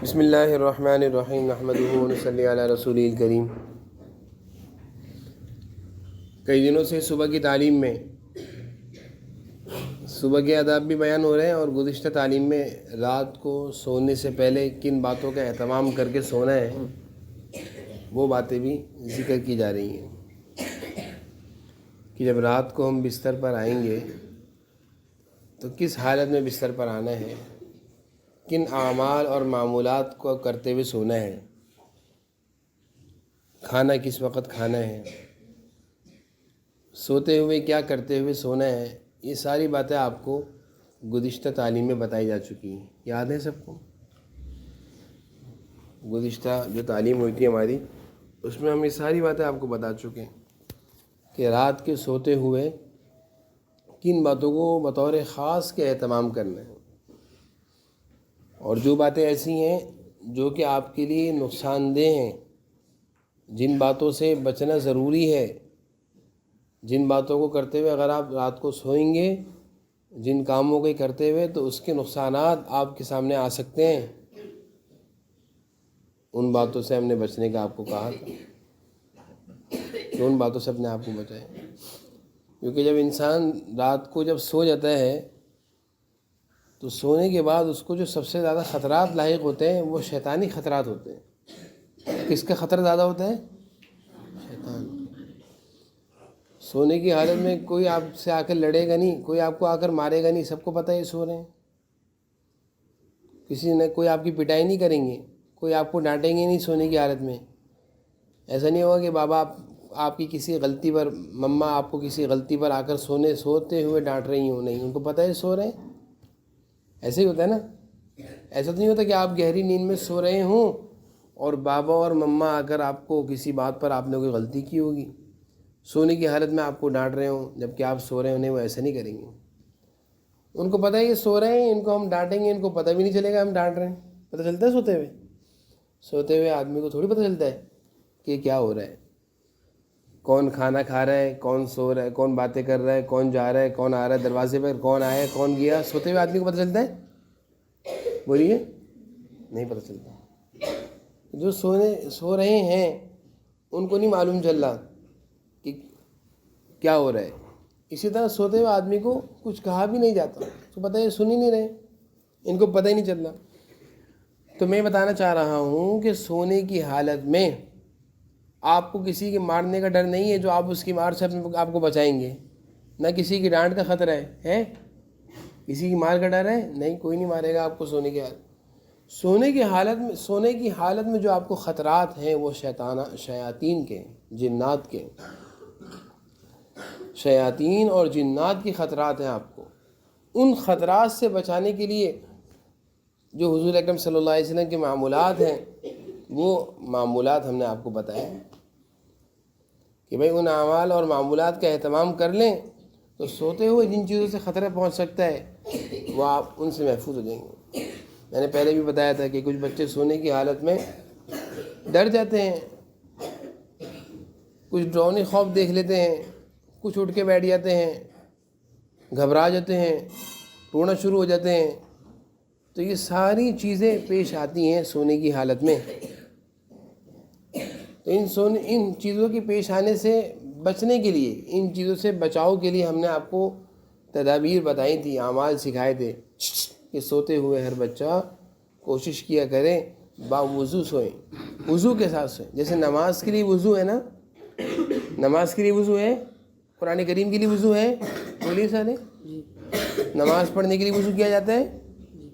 بسم اللہ الرحمن الرحیم نحمدہ ونصلی علی رسول الکریم۔ کئی دنوں سے صبح کی تعلیم میں صبح کے آداب بھی بیان ہو رہے ہیں، اور گزشتہ تعلیم میں رات کو سونے سے پہلے کن باتوں کا اہتمام کر کے سونا ہے وہ باتیں بھی ذکر کی جا رہی ہیں کہ جب رات کو ہم بستر پر آئیں گے تو کس حالت میں بستر پر آنا ہے، کن اعمال اور معمولات کو کرتے ہوئے سونا ہے، کھانا کس وقت کھانا ہے، سوتے ہوئے کیا کرتے ہوئے سونا ہے۔ یہ ساری باتیں آپ کو گزشتہ تعلیم میں بتائی جا چکی ہیں، یاد ہے سب کو؟ گزشتہ جو تعلیم ہوئی تھی ہماری، اس میں ہم یہ ساری باتیں آپ کو بتا چکے ہیں کہ رات کے سوتے ہوئے کن باتوں کو بطور خاص کے اہتمام کرنا ہے، اور جو باتیں ایسی ہیں جو کہ آپ کے لیے نقصان دہ ہیں، جن باتوں سے بچنا ضروری ہے، جن باتوں کو کرتے ہوئے اگر آپ رات کو سوئیں گے، جن کاموں کو کرتے ہوئے تو اس کے نقصانات آپ کے سامنے آ سکتے ہیں، ان باتوں سے ہم نے بچنے کا آپ کو کہا تھا کہ ان باتوں سے اپنے آپ کو بچائیں۔ کیونکہ جب انسان رات کو جب سو جاتا ہے تو سونے کے بعد اس کو جو سب سے زیادہ خطرات لاحق ہوتے ہیں وہ شیطانی خطرات ہوتے ہیں۔ کس کا خطرہ زیادہ ہوتا ہے؟ شیطان۔ سونے کی حالت میں کوئی آپ سے آ کر لڑے گا نہیں، کوئی آپ کو آ کر مارے گا نہیں، سب کو پتہ ہے سو رہے ہیں۔ کسی نے کوئی آپ کی پٹائی نہیں کریں گے، کوئی آپ کو ڈانٹیں گے نہیں سونے کی حالت میں۔ ایسا نہیں ہوگا کہ بابا آپ کی کسی غلطی پر، مما آپ کو کسی غلطی پر آ کر سوتے ہوئے ڈانٹ رہی ہوں، نہیں، ان کو پتہ ہے سو رہے ہیں۔ ایسے ہی ہوتا ہے نا؟ ایسا تو نہیں ہوتا کہ آپ گہری نیند میں سو رہے ہوں اور بابا اور مما آ کر آپ کو کسی بات پر آپ نے کوئی غلطی کی ہوگی، سونے کی حالت میں آپ کو ڈانٹ رہے ہوں جبکہ آپ سو رہے ہوں، نہیں، وہ ایسا نہیں کریں گے۔ ان کو پتہ ہے یہ سو رہے ہیں، ان کو ہم ڈانٹیں گے، ان کو پتہ بھی نہیں چلے گا ہم ڈانٹ رہے ہیں۔ پتہ چلتا ہے سوتے ہوئے؟ سوتے ہوئے آدمی کو تھوڑی پتہ چلتا ہے کہ کیا ہو رہا ہے، کون کھانا کھا رہا ہے، کون سو رہا ہے، کون باتیں کر رہا ہے، کون جا رہا ہے، کون آ رہا ہے، دروازے پر کون آیا، کون گیا۔ سوتے ہوئے آدمی کو پتہ چلتا ہے؟ بولیے، نہیں پتہ چلتا۔ جو سو رہے ہیں ان کو نہیں معلوم چل رہا کہ کیا ہو رہا ہے۔ اسی طرح سوتے ہوئے آدمی کو کچھ کہا بھی نہیں جاتا، تو پتہ ہے سن ہی نہیں رہے، ان کو پتہ ہی نہیں چل رہا۔ تو میں بتانا چاہ رہا ہوں کہ سونے کی حالت میں آپ کو کسی کے مارنے کا ڈر نہیں ہے جو آپ اس کی مار سے آپ کو بچائیں گے، نہ کسی کی ڈانٹ کا خطرہ ہے۔ کسی کی مار کا ڈر ہے؟ نہیں، کوئی نہیں مارے گا آپ کو سونے کی حالت۔ سونے کی حالت میں جو آپ کو خطرات ہیں وہ شیاطین کے، جنات کے، شیاطین اور جنات کی خطرات ہیں۔ آپ کو ان خطرات سے بچانے کے لیے جو حضور اکرم صلی اللہ علیہ وسلم کے معمولات ہیں وہ معمولات ہم نے آپ کو بتائے کہ بھئی ان اعمال اور معمولات کا اہتمام کر لیں تو سوتے ہوئے جن چیزوں سے خطرہ پہنچ سکتا ہے وہ آپ ان سے محفوظ ہو جائیں گے۔ میں نے پہلے بھی بتایا تھا کہ کچھ بچے سونے کی حالت میں ڈر جاتے ہیں، کچھ ڈراؤنی خواب دیکھ لیتے ہیں، کچھ اٹھ کے بیٹھ جاتے ہیں، گھبرا جاتے ہیں، رونا شروع ہو جاتے ہیں۔ تو یہ ساری چیزیں پیش آتی ہیں سونے کی حالت میں۔ تو ان چیزوں کے پیش آنے سے بچنے کے لیے، ان چیزوں سے بچاؤ کے لیے ہم نے آپ کو تدابیر بتائی تھی، اعمال سکھائے تھے کہ سوتے ہوئے ہر بچہ کوشش کیا کرے باوضو سوئیں، وضو کے ساتھ سوئیں۔ جیسے نماز کے لیے وضو ہے نا، نماز کے لیے وضو ہے، قرآن کریم کے لیے وضو ہے، بولیے سارے، نماز پڑھنے کے لیے وضو کیا جاتا ہے،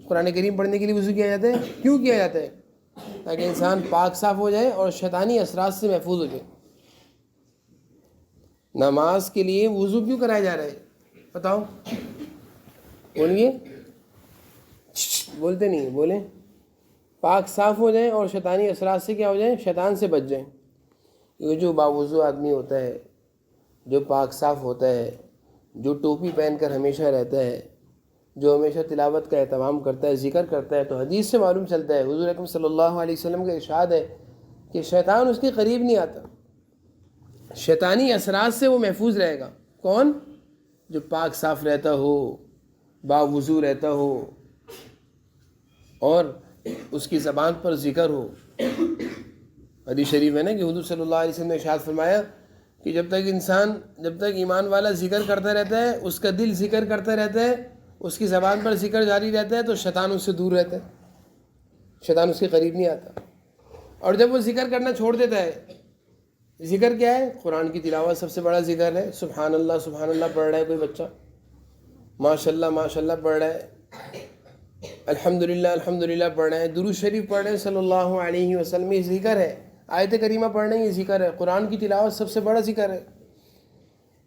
قرآن کریم پڑھنے کے لیے وضو کیا جاتا ہے۔ کیوں کیا جاتا ہے؟ تاکہ انسان پاک صاف ہو جائے اور شیطانی اثرات سے محفوظ ہو جائے۔ نماز کے لیے وضو کیوں کرایا جا رہا ہے بتاؤ؟ بولیے، بولتے نہیں، بولیں۔ پاک صاف ہو جائیں اور شیطانی اثرات سے کیا ہو جائیں؟ شیطان سے بچ جائیں۔ یہ جو باوضو آدمی ہوتا ہے، جو پاک صاف ہوتا ہے، جو ٹوپی پہن کر ہمیشہ رہتا ہے، جو ہمیشہ تلاوت کا اہتمام کرتا ہے، ذکر کرتا ہے، تو حدیث سے معلوم چلتا ہے، حضور اکرم صلی اللہ علیہ وسلم کا ارشاد ہے کہ شیطان اس کے قریب نہیں آتا، شیطانی اثرات سے وہ محفوظ رہے گا۔ کون؟ جو پاک صاف رہتا ہو، باوضو رہتا ہو اور اس کی زبان پر ذکر ہو. حدیث شریف ہے نا کہ حضور صلی اللہ علیہ وسلم نے ارشاد فرمایا کہ جب تک ایمان والا ذکر کرتا رہتا ہے، اس کا دل ذکر کرتا رہتا ہے، اس کی زبان پر ذکر جاری رہتا ہے، تو شیطان اس سے دور رہتا ہے، شیطان اس کے قریب نہیں آتا. اور جب وہ ذکر کرنا چھوڑ دیتا ہے، ذکر کیا ہے؟ قرآن کی تلاوت سب سے بڑا ذکر ہے. سبحان اللہ پڑھ رہا ہے کوئی بچہ، ماشاء اللہ پڑھ رہا ہے، الحمدللہ پڑھ رہے ہیں، درود شریف پڑھ رہے ہیں صلی اللہ علیہ وسلم، یہ ذکر ہے. آیت کریمہ پڑھ رہے ہیں، یہ ذکر ہے. قرآن کی تلاوت سب سے بڑا ذکر ہے.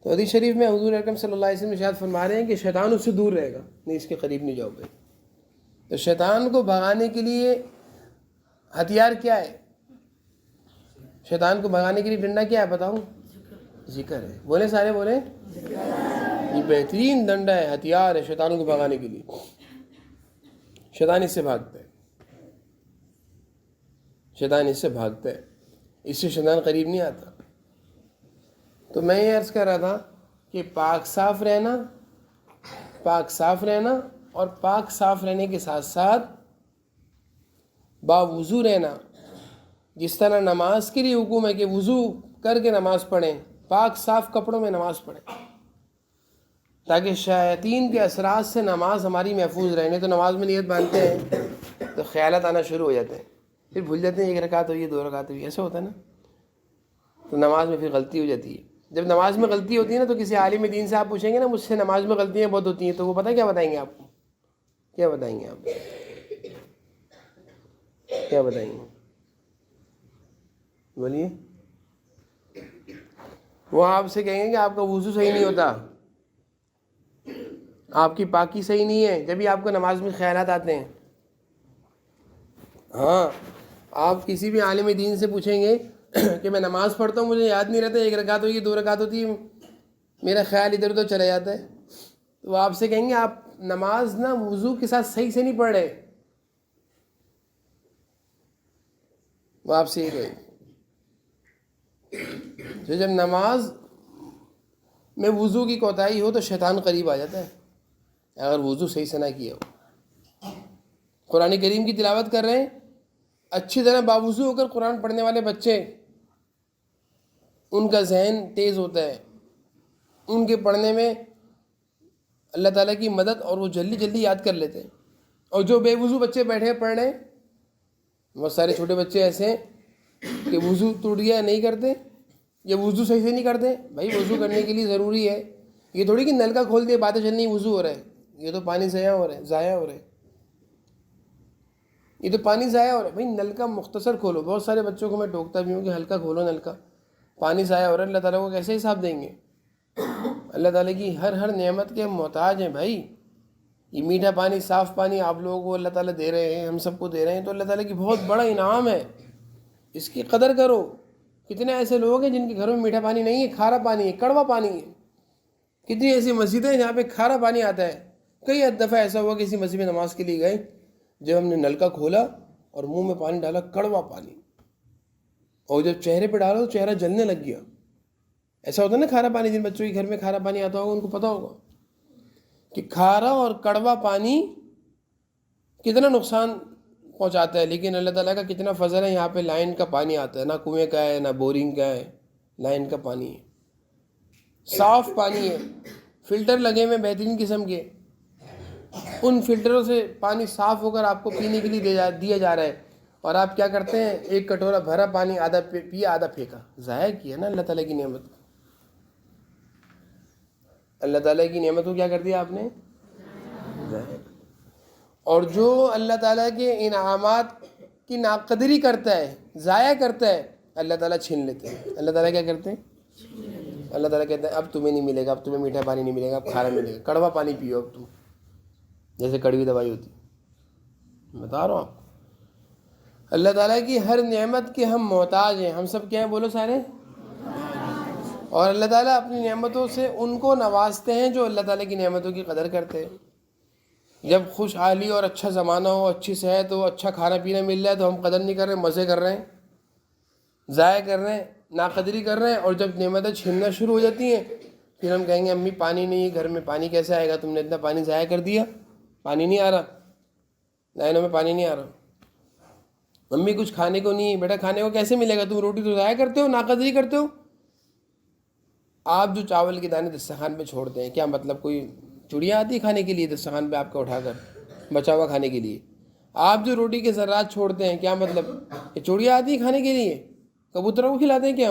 تو حدیث شریف میں حضور اکرم صلی اللہ علیہ وسلم ارشاد فرما رہے ہیں کہ شیطان اس سے دور رہے گا، نہیں اس کے قریب نہیں جاؤ گے. تو شیطان کو بھگانے کے لیے ہتھیار کیا ہے؟ شیطان کو بھگانے کے لیے ڈنڈا کیا ہے بتاؤں؟ ذکر ہے. بولے سارے بولے، یہ بہترین ڈنڈا ہے، ہتھیار ہے شیطان کو بھگانے کے لیے. شیطان اس سے بھاگتا ہے، اس سے شیطان قریب نہیں آتا. تو میں یہ عرض کر رہا تھا کہ پاک صاف رہنا اور پاک صاف رہنے کے ساتھ ساتھ باوضو رہنا. جس طرح نماز کے لیے حکم ہے کہ وضو کر کے نماز پڑھیں، پاک صاف کپڑوں میں نماز پڑھیں، تاکہ شیاطین کے اثرات سے نماز ہماری محفوظ رہے. نہیں تو نماز میں نیت باندھتے ہیں تو خیالات آنا شروع ہو جاتے ہیں، پھر بھول جاتے ہیں 1 رکعت ہوئی ہے 2 رکعت ہوئی ہے، ایسا ہوتا ہے نا. تو نماز میں پھر غلطی ہو جاتی ہے. جب نماز میں غلطی ہوتی ہے نا، تو کسی عالم دین سے آپ پوچھیں گے نا مجھ سے نماز میں غلطیاں بہت ہوتی ہیں، تو وہ پتہ کیا بتائیں گے آپ کو؟ کیا بتائیں گے بولیے. وہ آپ سے کہیں گے کہ آپ کا وضو صحیح نہیں ہوتا، آپ کی پاکی صحیح نہیں ہے، جبھی آپ کو نماز میں خیالات آتے ہیں. ہاں، آپ کسی بھی عالم دین سے پوچھیں گے کہ میں نماز پڑھتا ہوں، مجھے یاد نہیں رہتا 1 رکعت ہوئی 2 رکعت ہوتی ہے، میرا خیال ادھر ادھر چلا جاتا ہے. تو وہ آپ سے کہیں گے آپ نماز نا وضو کے ساتھ صحیح سے نہیں پڑھ رہے. وہ آپ سے یہ کہیں گے. تو جب نماز میں وضو کی کوتاہی ہو تو شیطان قریب آ جاتا ہے، اگر وضو صحیح سے نہ کیا ہو. قرآن کریم کی تلاوت کر رہے ہیں، اچھی طرح باوضو ہو کر قرآن پڑھنے والے بچے، ان کا ذہن تیز ہوتا ہے، ان کے پڑھنے میں اللہ تعالیٰ کی مدد، اور وہ جلدی جلدی یاد کر لیتے ہیں. اور جو بے وضو بچے بیٹھے پڑھ رہے ہیں، بہت سارے چھوٹے بچے ایسے ہیں کہ وضو ٹوٹ گیا نہیں کرتے، یا وضو صحیح سے نہیں کرتے. بھائی وضو کرنے کے لیے ضروری ہے، یہ تھوڑی کہ نل کا کھول دیا باتیں چل رہی وضو ہو رہا ہے. یہ تو پانی ضائع ہو رہا ہے، یہ تو پانی ضائع ہو رہا ہے. بھائی نل کا مختصر کھولو. بہت سارے بچوں کو میں ٹوکتا بھی ہوں کہ ہلکا کھولو نل کا، پانی ضائع ہو رہا ہے. اللہ تعالیٰ کو کیسے حساب دیں گے؟ اللہ تعالیٰ کی ہر نعمت کے محتاج ہیں بھائی. یہ میٹھا پانی، صاف پانی آپ لوگوں کو اللہ تعالیٰ دے رہے ہیں، ہم سب کو دے رہے ہیں، تو اللہ تعالیٰ کی بہت بڑا انعام ہے، اس کی قدر کرو. کتنے ایسے لوگ ہیں جن کے گھروں میں میٹھا پانی نہیں ہے، کھارا پانی ہے، کڑوا پانی ہے. کتنی ایسی مسجدیں ہیں جہاں پہ کھارا پانی آتا ہے. کئی دفعہ ایسا ہوا کہ کسی مسجد میں نماز کے لیے گئے، جب ہم نے نل کا کھولا اور منہ میں پانی ڈالا، کڑوا پانی، اور جب چہرے پہ ڈالا تو چہرہ جلنے لگ گیا. ایسا ہوتا ہے نا کھارا پانی، جن بچوں کے گھر میں کھارا پانی آتا ہوگا ان کو پتہ ہوگا کہ کھارا اور کڑوا پانی کتنا نقصان پہنچاتا ہے. لیکن اللہ تعالیٰ کا کتنا فضل ہے، یہاں پہ لائن کا پانی آتا ہے، نہ کنویں کا ہے نہ بورنگ کا ہے، لائن کا پانی ہے، صاف پانی ہے. فلٹر لگے ہوئے بہترین قسم کے، ان فلٹروں سے پانی صاف ہو کر آپ کو پینے کے لیے دیا جا رہا ہے. اور آپ کیا کرتے ہیں؟ 1 کٹورا بھرا پانی، آدھا پیا آدھا پھینکا، ضائع کیا نا اللہ تعالیٰ کی نعمت کو. اللہ تعالیٰ کی نعمت کو کیا کر دیا آپ نے؟ ضائع. اور جو اللہ تعالیٰ کے انعامات کی ناقدری کرتا ہے، ضائع کرتا ہے، اللہ تعالیٰ چھین لیتے ہیں. اللہ تعالیٰ کیا کرتے ہیں؟ اللہ تعالیٰ کہتے ہیں اب تمہیں نہیں ملے گا، اب تمہیں میٹھا پانی نہیں ملے گا، اب کھارا ملے گا، کڑوا پانی پیو اب تم. جیسے کڑوی دوائی ہوتی ہے، بتا رہا ہوں آپ کو. اللہ تعالیٰ کی ہر نعمت کے ہم محتاج ہیں. ہم سب کیا ہیں بولو سارے؟ اور اللہ تعالیٰ اپنی نعمتوں سے ان کو نوازتے ہیں جو اللہ تعالیٰ کی نعمتوں کی قدر کرتے ہیں. جب خوشحالی اور اچھا زمانہ ہو، اچھی صحت ہو، اچھا کھانا پینا مل جائے تو ہم قدر نہیں کر رہے، مزے کر رہے ہیں، ضائع کر رہے ہیں، ناقدری کر رہے ہیں. اور جب نعمتیں چھیننا شروع ہو جاتی ہیں پھر ہم کہیں گے امی پانی نہیں ہے گھر میں، پانی کیسے آئے گا؟ تم نے اتنا پانی ضائع کر دیا، پانی نہیں آ رہا، لائنوں میں پانی نہیں آ رہا. ممی کچھ کھانے کو نہیں ہے، بیٹا کھانے کو کیسے ملے گا، تم روٹی تو ضائع کرتے ہو، ناقدری کرتے ہو۔ آپ جو چاول کے دانے دسترخوان پہ چھوڑتے ہیں، کیا مطلب کوئی چڑیا آتی ہے کھانے کے لیے دسترخوان پہ آپ کا اٹھا کر بچا ہوا کھانے کے لیے؟ آپ جو روٹی کے ذرات چھوڑتے ہیں، کیا مطلب یہ چڑیا آتی ہے کھانے کے لیے؟ کبوتروں کو کھلاتے ہیں کیا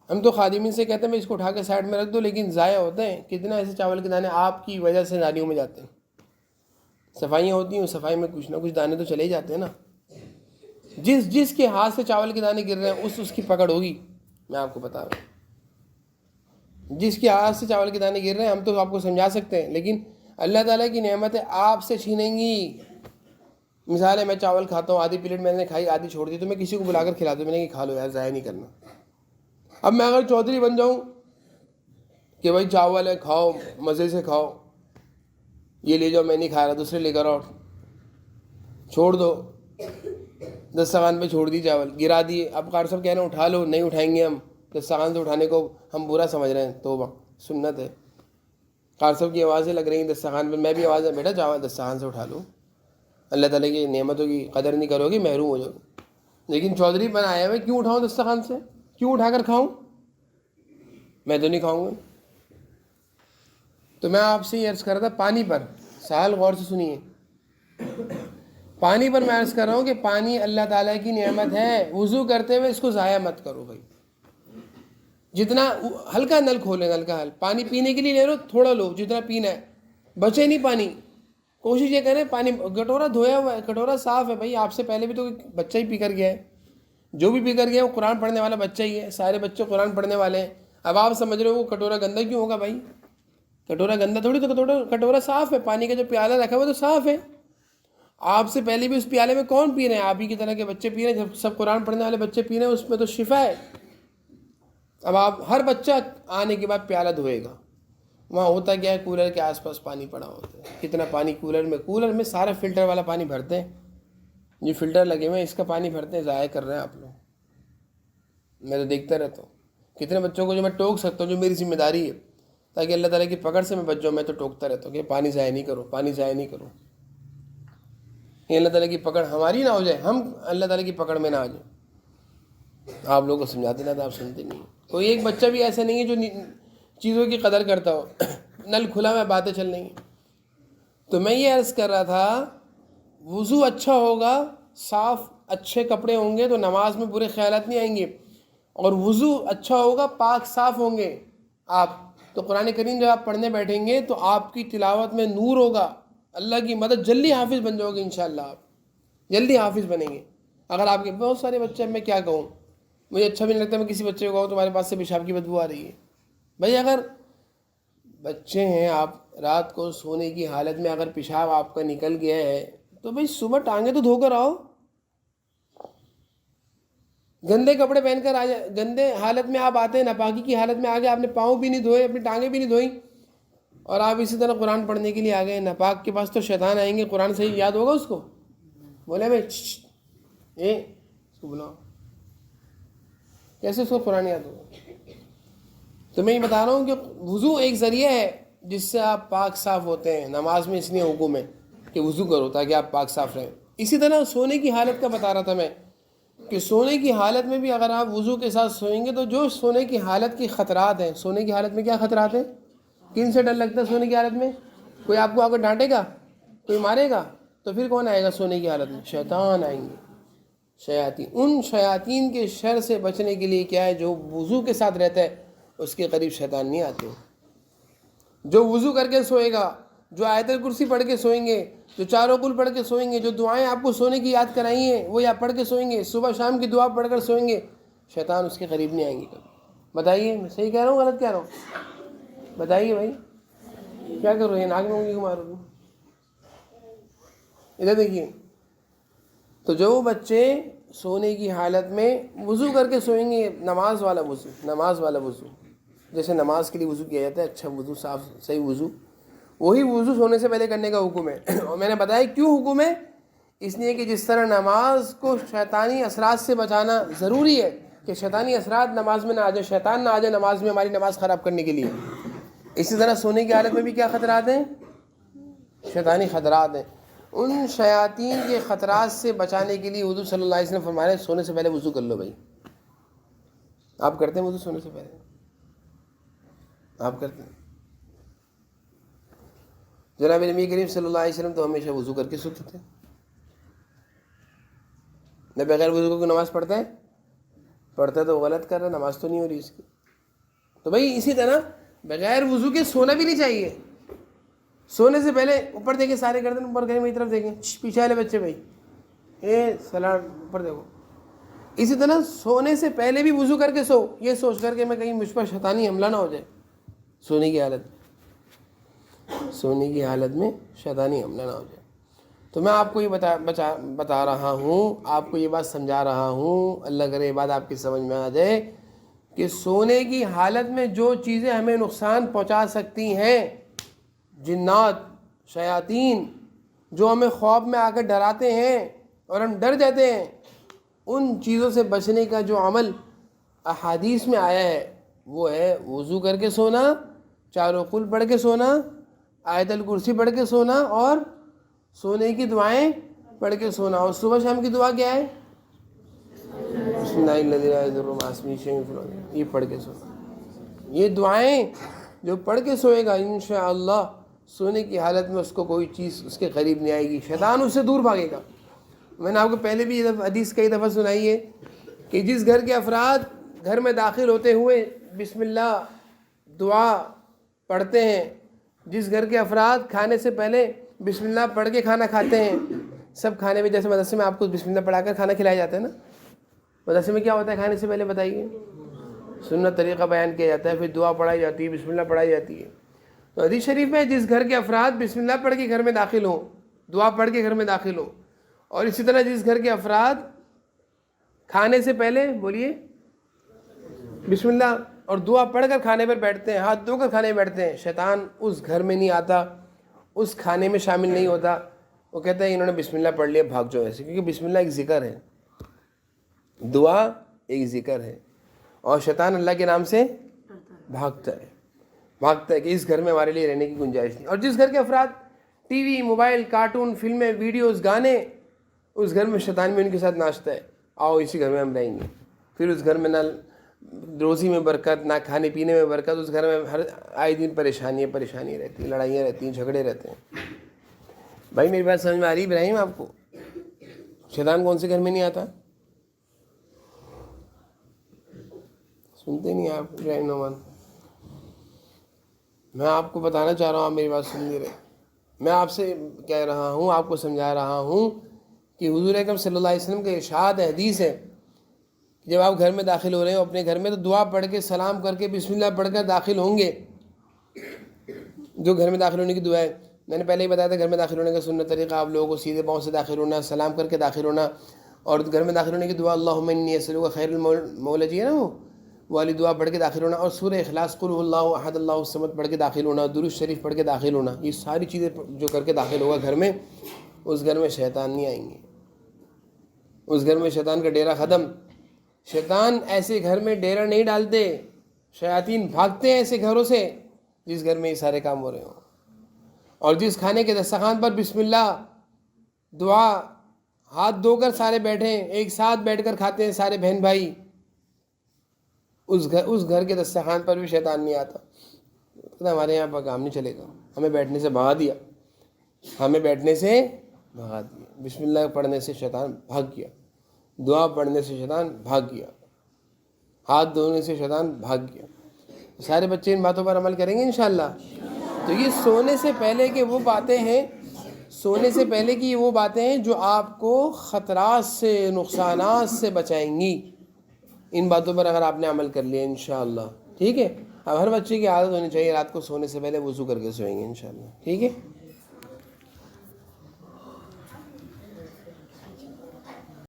ہم تو خادمین سے کہتے ہیں میں اس کو اٹھا کے سائڈ میں رکھ دو، لیکن ضائع ہوتے ہیں کتنا ایسے چاول کے دانے آپ کی وجہ سے نالیوں میں جاتے ہیں۔ صفائیاں ہوتی ہیں، صفائی میں کچھ نہ کچھ دانے تو چلے ہی جاتے ہیں نا۔ جس کے ہاتھ سے چاول کے دانے گر رہے ہیں اس کی پکڑ ہوگی، میں آپ کو بتا رہا ہوں۔ جس کے ہاتھ سے چاول کے دانے گر رہے ہیں ہم تو آپ کو سمجھا سکتے ہیں، لیکن اللہ تعالیٰ کی نعمتیں آپ سے چھینیں گی۔ مثال ہے، میں چاول کھاتا ہوں، آدھی پلیٹ میں نے کھائی، آدھی چھوڑ دی، تو میں کسی کو بلا کر کھلا دوں، میں نے کہ کھا لو یار، ضائع نہیں کرنا۔ اب میں اگر چودھری بن جاؤں کہ بھائی چاول ہے کھاؤ، مزے سے کھاؤ، یہ لے جاؤ میں نہیں کھا رہا، دوسرے لے کر آؤ، چھوڑ دو، دسترخوان پہ چھوڑ دی چاول، گرا دیے، اب قاری صاحب کہہ رہے ہیں اٹھا لو، نہیں اٹھائیں گے ہم، دسترخوان سے اٹھانے کو ہم برا سمجھ رہے ہیں، توبہ، سنت ہے۔ قاری صاحب کی آوازیں لگ رہی ہیں دسترخوان پہ، میں بھی آواز ہے بیٹا چاول دسترخوان سے اٹھا لو، اللہ تعالیٰ کی نعمتوں کی قدر نہیں کرو گے محروم ہو جاؤ گے۔ لیکن چودھری بن آیا میں کیوں اٹھاؤں دسترخوان سے، کیوں اٹھا کر کھاؤں، میں تو نہیں کھاؤں گا۔ تو میں آپ سے یہ عرض کر رہا تھا پانی پر، سوال غور سے سنیے، پانی پر میں عرض کر رہا ہوں کہ پانی اللہ تعالیٰ کی نعمت ہے، وضو کرتے ہوئے اس کو ضائع مت کرو بھائی۔ جتنا ہلکا نل کھولے، نل کا حل پانی پینے کے لیے لے لو، تھوڑا لو جتنا پینا ہے، بچے نہیں پانی۔ کوشش یہ کریں پانی، کٹورا دھویا ہوا ہے، کٹورا صاف ہے بھائی، آپ سے پہلے بھی تو بچہ ہی پی کر گیا ہے، جو بھی پی کر گیا وہ قرآن پڑھنے والا بچہ ہی ہے، سارے بچے قرآن پڑھنے والے ہیں۔ اب آپ سمجھ رہے ہو وہ کٹورا گندا کیوں ہوگا بھائی، کٹورا گندا تھوڑی، تو کٹورا صاف ہے، پانی کا جو پیالہ رکھا ہوا تو صاف ہے۔ آپ سے پہلے بھی اس پیالے میں کون پی رہے ہیں، آپ ہی کی طرح کے بچے پی رہے ہیں، جب سب قرآن پڑھنے والے بچے پی رہے ہیں اس میں تو شفا ہے۔ اب آپ ہر بچہ آنے کے بعد پیالہ دھوئے گا، وہاں ہوتا کیا ہے، کولر کے آس پاس پانی پڑا ہوتا ہے، کتنا پانی کولر میں سارا فلٹر والا پانی بھرتے ہیں، جو فلٹر لگے ہوئے ہیں اس کا پانی بھرتے ہیں، ضائع کر رہے ہیں آپ لوگ۔ میں تو دیکھتا رہتا ہوں کتنے بچوں کو جو میں ٹوک سکتا ہوں، جو میری ذمہ داری ہے تاکہ اللہ تعالیٰ کی پکڑ سے میں بچ جاؤں، میں تو ٹوکتا رہتا ہوں کہ پانی ضائع نہیں کرو، پانی ضائع نہیں کرو، یہ اللہ تعالیٰ کی پکڑ ہماری نہ ہو جائے، ہم اللہ تعالیٰ کی پکڑ میں نہ آ جائیں۔ آپ لوگوں کو سمجھاتے نہ تھا، آپ سنتے نہیں۔ کوئی ایک بچہ بھی ایسا نہیں ہے جو چیزوں کی قدر کرتا ہو، نل کھلا میں باتیں چل رہی ہیں۔ تو میں یہ عرض کر رہا تھا وضو اچھا ہوگا، صاف اچھے کپڑے ہوں گے تو نماز میں برے خیالات نہیں آئیں گے، اور وضو اچھا ہوگا، پاک صاف ہوں گے آپ تو قرآن کریم جب آپ پڑھنے بیٹھیں گے تو آپ کی تلاوت میں نور ہوگا، اللہ کی مدد، جلدی حافظ بن جاؤ گے انشاءاللہ، آپ جلدی حافظ بنیں گے۔ اگر آپ کے بہت سارے بچے، میں کیا کہوں، مجھے اچھا بھی نہیں لگتا میں کسی بچے کو کہوں تمہارے پاس سے پیشاب کی بدبو آ رہی ہے۔ بھائی اگر بچے ہیں، آپ رات کو سونے کی حالت میں اگر پیشاب آپ کا نکل گیا ہے تو بھائی صبح ٹانگیں تو دھو کر آؤ، گندے کپڑے پہن کر گندے حالت میں آپ آتے ہیں، ناپاکی کی حالت میں آ گئے، آپ نے پاؤں بھی نہیں دھوئے، اپنی ٹانگیں بھی نہیں دھوئیں، اور آپ اسی طرح قرآن پڑھنے کے لیے آ گئے۔ ناپاک کے پاس تو شیطان آئیں گے، قرآن صحیح یاد ہوگا اس کو، بولے میں اس کو بلاؤ، کیسے اس کو قرآن یاد ہوگا؟ تو میں یہ بتا رہا ہوں کہ وضو ایک ذریعہ ہے جس سے آپ پاک صاف ہوتے ہیں۔ نماز میں اس لیے حکم ہے کہ وضو کرو تاکہ آپ پاک صاف رہیں۔ اسی طرح سونے کی حالت کا بتا رہا تھا میں کہ سونے کی حالت میں بھی اگر آپ وضو کے ساتھ سوئیں گے تو جو سونے کی حالت کی خطرات ہیں، سونے کی حالت میں کیا خطرات ہیں، کن سے ڈر لگتا ہے سونے کی حالت میں؟ کوئی آپ کو آ کر ڈانٹے گا، کوئی مارے گا، تو پھر کون آئے گا سونے کی حالت میں؟ شیطان آئیں گے، شیاطین۔ ان شیاطین کے شر سے بچنے کے لیے کیا ہے، جو وضو کے ساتھ رہتا ہے اس کے قریب شیطان نہیں آتے۔ جو وضو کر کے سوئے گا، جو آیت الکرسی پڑھ کے سوئیں گے، جو چاروں کل پڑھ کے سوئیں گے، جو دعائیں آپ کو سونے کی یاد کرائی ہیں وہ یا پڑھ کے سوئیں گے، صبح شام کی دعا پڑھ کر سوئیں گے، شیطان اس کے قریب نہیں آئیں گے کبھی۔ بتائیے میں صحیح کہہ رہا ہوں غلط کہہ رہا ہوں؟ بتائیے بھائی، کیا کر رہے ہیں، ناک میں انگلی گھما رہے ہیں؟ ادھر دیکھیے، تو جو بچے سونے کی حالت میں وضو کر کے سوئیں گے، نماز والا وضو جیسے نماز کے لیے وضو کیا جاتا ہے، اچھا وضو، صاف صحیح وضو، وہی وضو سونے سے پہلے کرنے کا حکم ہے۔ اور میں نے بتایا کیوں حکم ہے، اس لیے کہ جس طرح نماز کو شیطانی اثرات سے بچانا ضروری ہے کہ شیطانی اثرات نماز میں نہ آ جائے، شیطان نہ آ جائے نماز میں ہماری نماز خراب کرنے کے لیے، اسی طرح سونے کی حالت میں بھی کیا خطرات ہیں، شیطانی خطرات ہیں۔ ان شیاطین کے خطرات سے بچانے کے لیے حضور صلی اللہ علیہ وسلم فرمایا سونے سے پہلے وضو کر لو بھائی. آپ کرتے ہیں وضو سونے سے پہلے؟ آپ کرتے ہیں؟ جناب نبی کریم صلی اللہ علیہ وسلم تو ہمیشہ وضو کر کے سوتے تھے. نہ بغیر وضو کو نماز پڑھتا ہے؟ پڑھتا ہے تو غلط کر رہا ہے، نماز تو نہیں ہو رہی اس کی. تو بھائی اسی طرح بغیر وضو کے سونا بھی نہیں چاہیے. سونے سے پہلے اوپر دیکھیں، سارے گردن اوپر کریں، میری طرف دیکھیں، پیچھے والے بچے بھائی سلام اوپر دیکھو. اسی طرح سونے سے پہلے بھی وضو کر کے سو، یہ سوچ کر کے میں کہیں مجھ پر شیطانی حملہ نہ ہو جائے. سونے کی حالت میں شیطانی حملہ نہ ہو جائے. تو میں آپ کو یہ بتا رہا ہوں، آپ کو یہ بات سمجھا رہا ہوں، اللہ کرے یہ بات آپ کی سمجھ میں آ جائے کہ سونے کی حالت میں جو چیزیں ہمیں نقصان پہنچا سکتی ہیں، جنات، شیاطین، جو ہمیں خواب میں آ کر ڈراتے ہیں اور ہم ڈر جاتے ہیں، ان چیزوں سے بچنے کا جو عمل احادیث میں آیا ہے وہ ہے وضو کر کے سونا، چاروں قل پڑھ کے سونا، آیت الکرسی پڑھ کے سونا، اور سونے کی دعائیں پڑھ کے سونا. اور صبح شام کی دعا کیا ہے؟ بسم اللہ الذی لا یضر مع اسمہ شیء فی الارض، یہ پڑھ کے سونا. یہ دعائیں جو پڑھ کے سوئے گا انشاءاللہ سونے کی حالت میں اس کو کوئی چیز اس کے قریب نہیں آئے گی، شیطان اس سے دور بھاگے گا. میں نے آپ کو پہلے بھی یہ حدیث کئی دفعہ سنائی ہے کہ جس گھر کے افراد گھر میں داخل ہوتے ہوئے بسم اللہ دعا پڑھتے ہیں، جس گھر کے افراد کھانے سے پہلے بسم اللہ پڑھ کے کھانا کھاتے ہیں، سب کھانے میں، جیسے مدرسے میں آپ کو بسم اللہ پڑھا کر کھانا کھلایا جاتا ہے نا، مدرسے میں کیا ہوتا ہے کھانے سے پہلے بتائیے؟ سنت طریقہ بیان کیا جاتا ہے، پھر دعا پڑھائی جاتی ہے، بسم اللہ پڑھائی جاتی ہے. تو حدیث شریف میں جس گھر کے افراد بسم اللہ پڑھ کے گھر میں داخل ہوں، دعا پڑھ کے گھر میں داخل ہوں، اور اسی طرح جس گھر کے افراد کھانے سے پہلے بولیے بسم اللہ اور دعا پڑھ کر کھانے پر بیٹھتے ہیں، ہاتھ دھو کر کھانے میں بیٹھتے ہیں، شیطان اس گھر میں نہیں آتا، اس کھانے میں شامل نہیں ہوتا. وہ کہتا ہے انہوں نے بسم اللہ پڑھ لیا، بھاگ جاؤ ایسے، کیونکہ بسم اللہ ایک ذکر ہے، دعا ایک ذکر ہے، اور شیطان اللہ کے نام سے بھاگتا ہے کہ اس گھر میں ہمارے لیے رہنے کی گنجائش نہیں. اور جس گھر کے افراد ٹی وی، موبائل، کارٹون، فلمیں، ویڈیوز، گانے، اس گھر میں شیطان بھی ان کے ساتھ ناچتا ہے، آؤ اسی گھر میں ہم رہیں گے. پھر اس گھر میں نہ روزی میں برکت، نہ کھانے پینے میں برکت، اس گھر میں ہر آئے دن پریشانیاں رہتی ہیں، لڑائیاں رہتی ہیں، جھگڑے رہتے ہیں. بھائی میری بات سمجھ میں آ رہی ابراہیم آپ کو؟ شیطان کون سے گھر میں نہیں آتا؟ سنتے نہیں آپ ابراہیم نعمان؟ میں آپ کو بتانا چاہ رہا ہوں، آپ میری بات سن نہیں رہے. میں آپ سے کہہ رہا ہوں، آپ کو سمجھا رہا ہوں کہ حضور اکرم صلی اللہ علیہ وسلم کے ارشاد حدیث ہے کہ جب آپ گھر میں داخل ہو رہے ہو اپنے گھر میں، تو دعا پڑھ کے سلام کر کے بسم اللہ پڑھ کر داخل ہوں گے. جو گھر میں داخل ہونے کی دعا ہے، میں نے پہلے ہی بتایا تھا گھر میں داخل ہونے کا سنت طریقہ آپ لوگوں کو سیدھے پاؤں سے داخل ہونا، سلام کر کے داخل ہونا. اور گھر میں داخل ہونے کی دعا اللہم انی اسألک خیر المولجی ہے نا، وہ والی دعا پڑھ کے داخل ہونا، اور سورہ اخلاص قل هو اللہ احد اللہ الصمد پڑھ کے داخل ہونا، درود شریف پڑھ کے داخل ہونا. یہ ساری چیزیں جو کر کے داخل ہوگا گھر میں، اس گھر میں شیطان نہیں آئیں گے، اس گھر میں شیطان کا ڈیرا ختم. شیطان ایسے گھر میں ڈیرا نہیں ڈالتے، شیاطین بھاگتے ہیں ایسے گھروں سے جس گھر میں یہ سارے کام ہو رہے ہوں. اور جس کھانے کے دسترخوان پر بسم اللہ دعا ہاتھ دھو کر سارے بیٹھے ہیں، ایک ساتھ بیٹھ کر کھاتے ہیں سارے بہن بھائی، اس گھر کے دسترخوان پر بھی شیطان نہیں آتا. ہمارے یہاں پر کام نہیں چلے گا، ہمیں بیٹھنے سے بھگا دیا، بسم اللہ پڑھنے سے شیطان بھاگ گیا، دعا پڑھنے سے شیطان بھاگ گیا، ہاتھ دھونے سے شیطان بھاگ گیا. سارے بچے ان باتوں پر عمل کریں گے انشاءاللہ. تو یہ سونے سے پہلے کی وہ باتیں ہیں جو آپ کو خطرات سے، نقصانات سے بچائیں گی. ان باتوں پر اگر آپ نے عمل کر لیا انشاءاللہ، ٹھیک ہے. اب ہر بچے کی عادت ہونی چاہیے رات کو سونے سے پہلے وضو کر کے سوئیں گے انشاءاللہ، ٹھیک ہے.